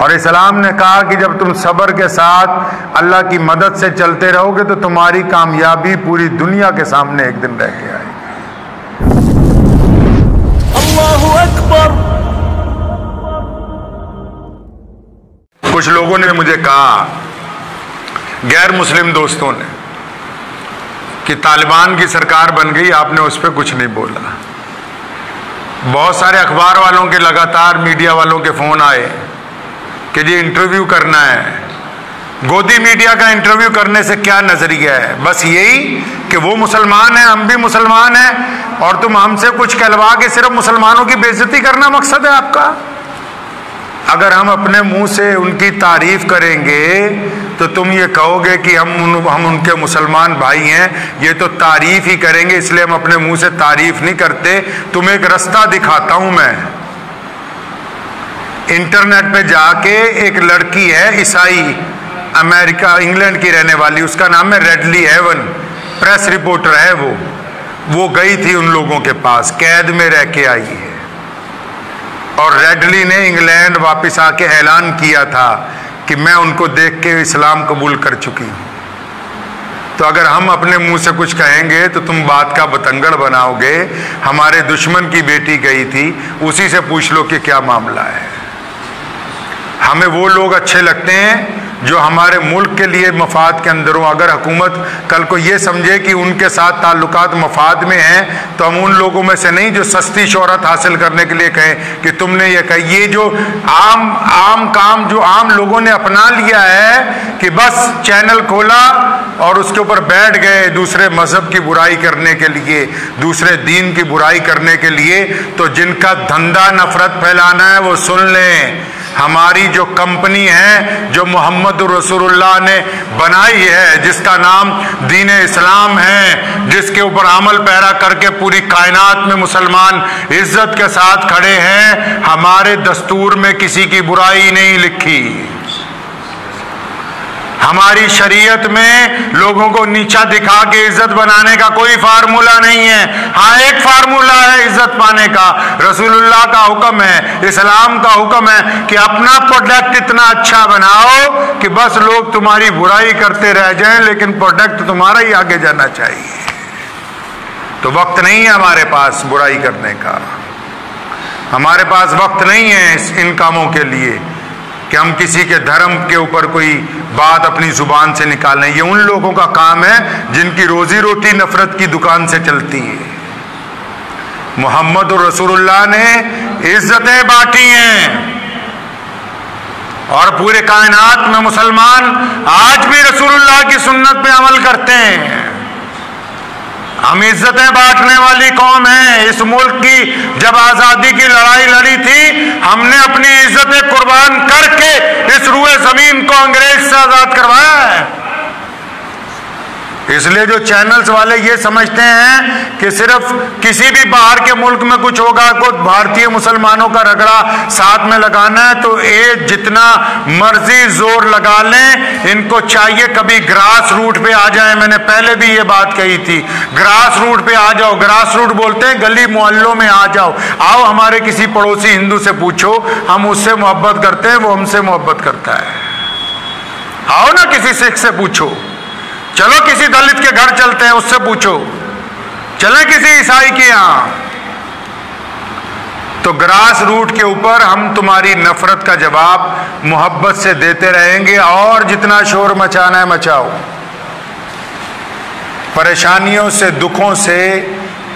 और इस्लाम ने कहा कि जब तुम सब्र के साथ अल्लाह की मदद से चलते रहोगे तो तुम्हारी कामयाबी पूरी दुनिया के सामने एक दिन रह के आएगी। अल्लाहु अकबर। कुछ लोगों ने मुझे कहा, गैर मुस्लिम दोस्तों ने, कि तालिबान की सरकार बन गई, आपने उस पर कुछ नहीं बोला। बहुत सारे अखबार वालों के, लगातार मीडिया वालों के फोन आए कि जी इंटरव्यू करना है। गोदी मीडिया का इंटरव्यू करने से क्या नजरिया है? बस यही कि वो मुसलमान है, हम भी मुसलमान हैं, और तुम हमसे कुछ कहलवा के सिर्फ मुसलमानों की बेइज्जती करना मकसद है आपका? अगर हम अपने मुंह से उनकी तारीफ करेंगे तो तुम ये कहोगे कि हम उनके मुसलमान भाई हैं। ये तो तारीफ ही करेंगे, इसलिए हम अपने मुंह से तारीफ नहीं करते। तुम्हें एक रास्ता दिखाता हूं मैं। इंटरनेट पे जाके एक लड़की है, ईसाई, अमेरिका इंग्लैंड की रहने वाली, उसका नाम है रेडली हेवन, प्रेस रिपोर्टर है वो गई थी उन लोगों के पास, कैद में रह के आई है, और रेडली ने इंग्लैंड वापस आके ऐलान किया था कि मैं उनको देख के इस्लाम कबूल कर चुकी हूं। तो अगर हम अपने मुंह से कुछ कहेंगे तो तुम बात का बतंगड़ बनाओगे। हमारे दुश्मन की बेटी गई थी, उसी से पूछ लो कि क्या मामला है। हमें वो लोग अच्छे लगते हैं जो हमारे मुल्क के लिए मफाद के अंदर हो। अगर हुकूमत कल को ये समझे कि उनके साथ ताल्लुकात मफाद में हैं, तो हम उन लोगों में से नहीं जो सस्ती शोहरत हासिल करने के लिए कहें कि तुमने ये कहा। ये जो आम काम जो आम लोगों ने अपना लिया है कि बस चैनल खोला और उसके ऊपर बैठ गए दूसरे मजहब की बुराई करने के लिए, दूसरे दीन की बुराई करने के लिए, तो जिनका धंधा नफरत फैलाना है वो सुन लें। हमारी जो कंपनी है, जो मोहम्मद रसूलुल्लाह ने बनाई है, जिसका नाम दीन इस्लाम है, जिसके ऊपर अमल पैरा करके पूरी कायनात में मुसलमान इज्जत के साथ खड़े हैं, हमारे दस्तूर में किसी की बुराई नहीं लिखी। हमारी शरीयत में लोगों को नीचा दिखा के इज्जत बनाने का कोई फार्मूला नहीं है। हाँ, एक फार्मूला है इज्जत पाने का, रसूलुल्लाह का हुक्म है, इस्लाम का हुक्म है कि अपना प्रोडक्ट इतना अच्छा बनाओ कि बस लोग तुम्हारी बुराई करते रह जाएं, लेकिन प्रोडक्ट तुम्हारा ही आगे जाना चाहिए। तो वक्त नहीं है हमारे पास बुराई करने का, हमारे पास वक्त नहीं है इन कामों के लिए कि हम किसी के धर्म के ऊपर कोई बात अपनी जुबान से निकालें। ये उन लोगों का काम है जिनकी रोजी रोटी नफरत की दुकान से चलती है। मोहम्मद और रसूलुल्लाह ने इज्जतें बांटी हैं, और पूरे कायनात में मुसलमान आज भी रसूलुल्लाह की सुन्नत पे अमल करते हैं। हम इज्जतें बांटने वाली कौम है। इस मुल्क की जब आजादी की लड़ाई लड़ी थी, हमने अपनी इज्जतें कुर्बान करके इस रुए जमीन को अंग्रेज से आजाद करवाया है। इसलिए जो चैनल्स वाले ये समझते हैं कि सिर्फ किसी भी बाहर के मुल्क में कुछ होगा को भारतीय मुसलमानों का रगड़ा साथ में लगाना है, तो ये जितना मर्जी जोर लगा लें, इनको चाहिए कभी ग्रास रूट पे आ जाए। मैंने पहले भी ये बात कही थी, ग्रास रूट पे आ जाओ। ग्रास रूट बोलते हैं गली मोहल्लों में आ जाओ। आओ हमारे किसी पड़ोसी हिंदू से पूछो, हम उससे मोहब्बत करते हैं, वो हमसे मोहब्बत करता है। आओ ना किसी सिख से पूछो, चलो किसी दलित के घर चलते हैं, उससे पूछो, चले किसी ईसाई के यहां। तो ग्रास रूट के ऊपर हम तुम्हारी नफरत का जवाब मोहब्बत से देते रहेंगे, और जितना शोर मचाना है मचाओ। परेशानियों से, दुखों से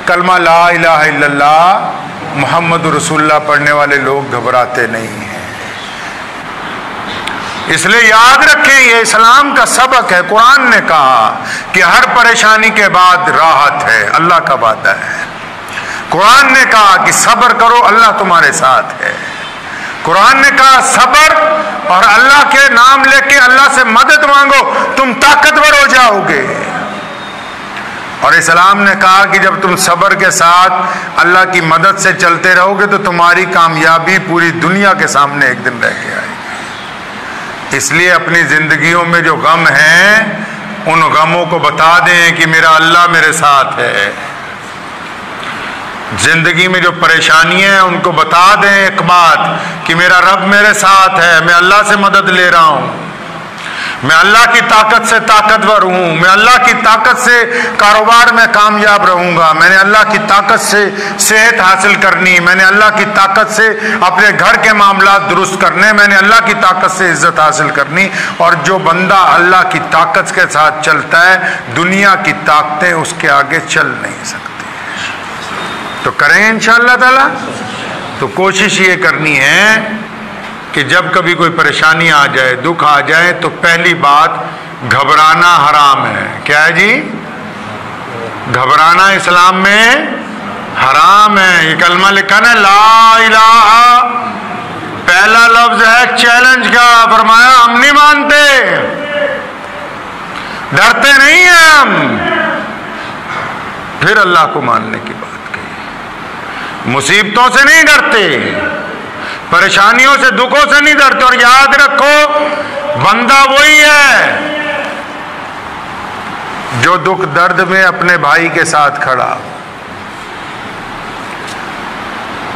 कलमा ला इलाहा इल्लल्लाह मोहम्मद रसूलुल्लाह पढ़ने वाले लोग घबराते नहीं हैं। इसलिए याद रखें, ये इस्लाम का सबक है। कुरान ने कहा कि हर परेशानी के बाद राहत है, अल्लाह का वादा है। कुरान ने कहा कि सब्र करो, अल्लाह तुम्हारे साथ है। कुरान ने कहा सब्र और अल्लाह के नाम लेके अल्लाह से मदद मांगो, तुम ताकतवर हो जाओगे। और इस्लाम ने कहा कि जब तुम सब्र के साथ अल्लाह की मदद से चलते रहोगे तो तुम्हारी कामयाबी पूरी दुनिया के सामने एक दिन रह के आएगी। इसलिए अपनी जिंदगियों में जो गम हैं, उन गमों को बता दें कि मेरा अल्लाह मेरे साथ है। जिंदगी में जो परेशानियां हैं उनको बता दें एक बात कि मेरा रब मेरे साथ है, मैं अल्लाह से मदद ले रहा हूं, मैं अल्लाह की ताकत से ताकतवर हूं, मैं अल्लाह की ताकत से कारोबार में कामयाब रहूंगा, मैंने अल्लाह की ताकत से सेहत हासिल करनी, मैंने अल्लाह की ताकत से अपने घर के मामलात दुरुस्त करने, मैंने अल्लाह की ताकत से इज्जत हासिल करनी। और जो बंदा अल्लाह की ताकत के साथ चलता है, दुनिया की ताकतें उसके आगे चल नहीं सकती। तो करें इंशाअल्लाह ताला। तो कोशिश ये करनी है कि जब कभी कोई परेशानी आ जाए, दुख आ जाए, तो पहली बात घबराना हराम है। क्या है जी? घबराना इस्लाम में हराम है। ये कलमा लिखा ना, ला इलाहा, पहला लफ्ज है चैलेंज का। फरमाया हम नहीं मानते, डरते नहीं हैं हम। फिर अल्लाह को मानने की बात कही। मुसीबतों से नहीं डरते, परेशानियों से, दुखों से नहीं डरते। और याद रखो, बंदा वही है जो दुख दर्द में अपने भाई के साथ खड़ा।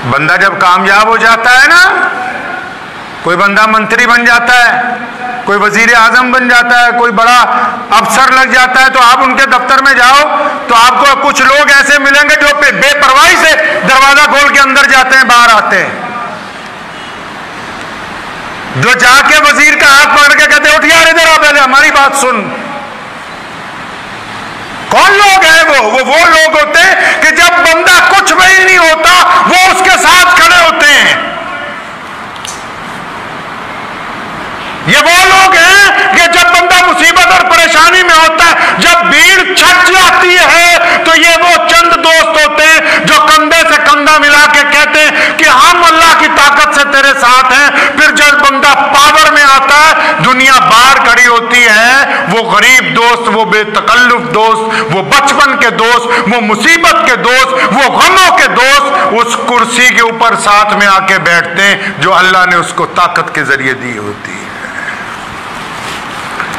बंदा जब कामयाब हो जाता है ना, कोई बंदा मंत्री बन जाता है, कोई वजीर आजम बन जाता है, कोई बड़ा अफसर लग जाता है, तो आप उनके दफ्तर में जाओ तो आपको कुछ लोग ऐसे मिलेंगे जो बेपरवाही से दरवाजा खोल के अंदर जाते हैं, बाहर आते हैं, जो जाके वजीर का हाथ पकड़ के कहते उठ यार इधर आ, पहले हमारी बात सुन। कौन लोग हैं वो लोग होते हैं कि जब बंदा कुछ में ही नहीं होता, वो उसके साथ खड़े होते हैं। ये वो लोग हैं कि जब बंदा मुसीबत और परेशानी में होता है, जब भीड़ छट जाती है, तो ये वो चंद दोस्त होते हैं जो कंधे से कंधा मिला के कहते हैं कि हम अल्लाह की ताकत से तेरे साथ हैं। फिर जब बंदा पावर में आता है, दुनिया बाहर खड़ी होती है, वो गरीब दोस्त, वो बेतकल्लुफ दोस्त, वो बचपन के दोस्त, वो मुसीबत के दोस्त, वो गमों के दोस्त उस कुर्सी के ऊपर साथ में आके बैठते हैं जो अल्लाह ने उसको ताकत के जरिए दी होती है।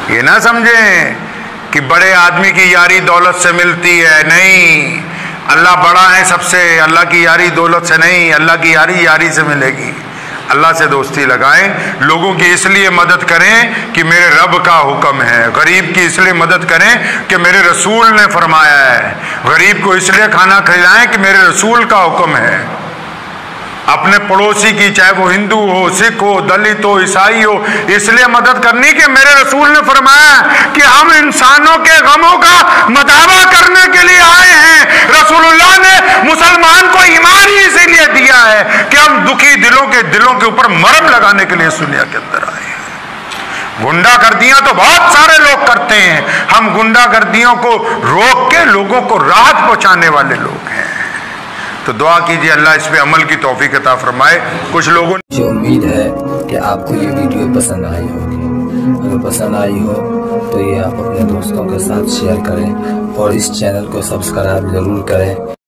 ये ना समझें कि बड़े आदमी की यारी दौलत से मिलती है, नहीं। अल्लाह बड़ा है सबसे, अल्लाह की यारी दौलत से नहीं, अल्लाह की यारी यारी से मिलेगी। अल्लाह से दोस्ती लगाएं, लोगों की इसलिए मदद करें कि मेरे रब का हुक्म है, गरीब की इसलिए मदद करें कि मेरे रसूल ने फरमाया है, गरीब को इसलिए खाना खिलाएं कि मेरे रसूल का हुक्म है। अपने पड़ोसी की, चाहे वो हिंदू हो, सिख हो, दलित हो, ईसाई हो, इसलिए मदद करनी कि मेरे रसूल ने फरमाया कि हम इंसानों के गमों का मदावा करने के लिए आए हैं। रसूलुल्लाह ने मुसलमान को ईमान ही इसीलिए दिया है कि हम दुखी दिलों के ऊपर मरहम लगाने के लिए इस दुनिया के अंदर आए हैं। गुंडागर्दियां तो बहुत सारे लोग करते हैं, हम गुंडागर्दियों को रोक के लोगों को राहत पहुंचाने वाले लोग हैं। तो दुआ कीजिए अल्लाह इस पे अमल की तौफीक अता फरमाए। कुछ लोगों मुझे उम्मीद है कि आपको ये वीडियो पसंद आई होगी। अगर पसंद आई हो तो ये आप अपने दोस्तों के साथ शेयर करें और इस चैनल को सब्सक्राइब जरूर करें।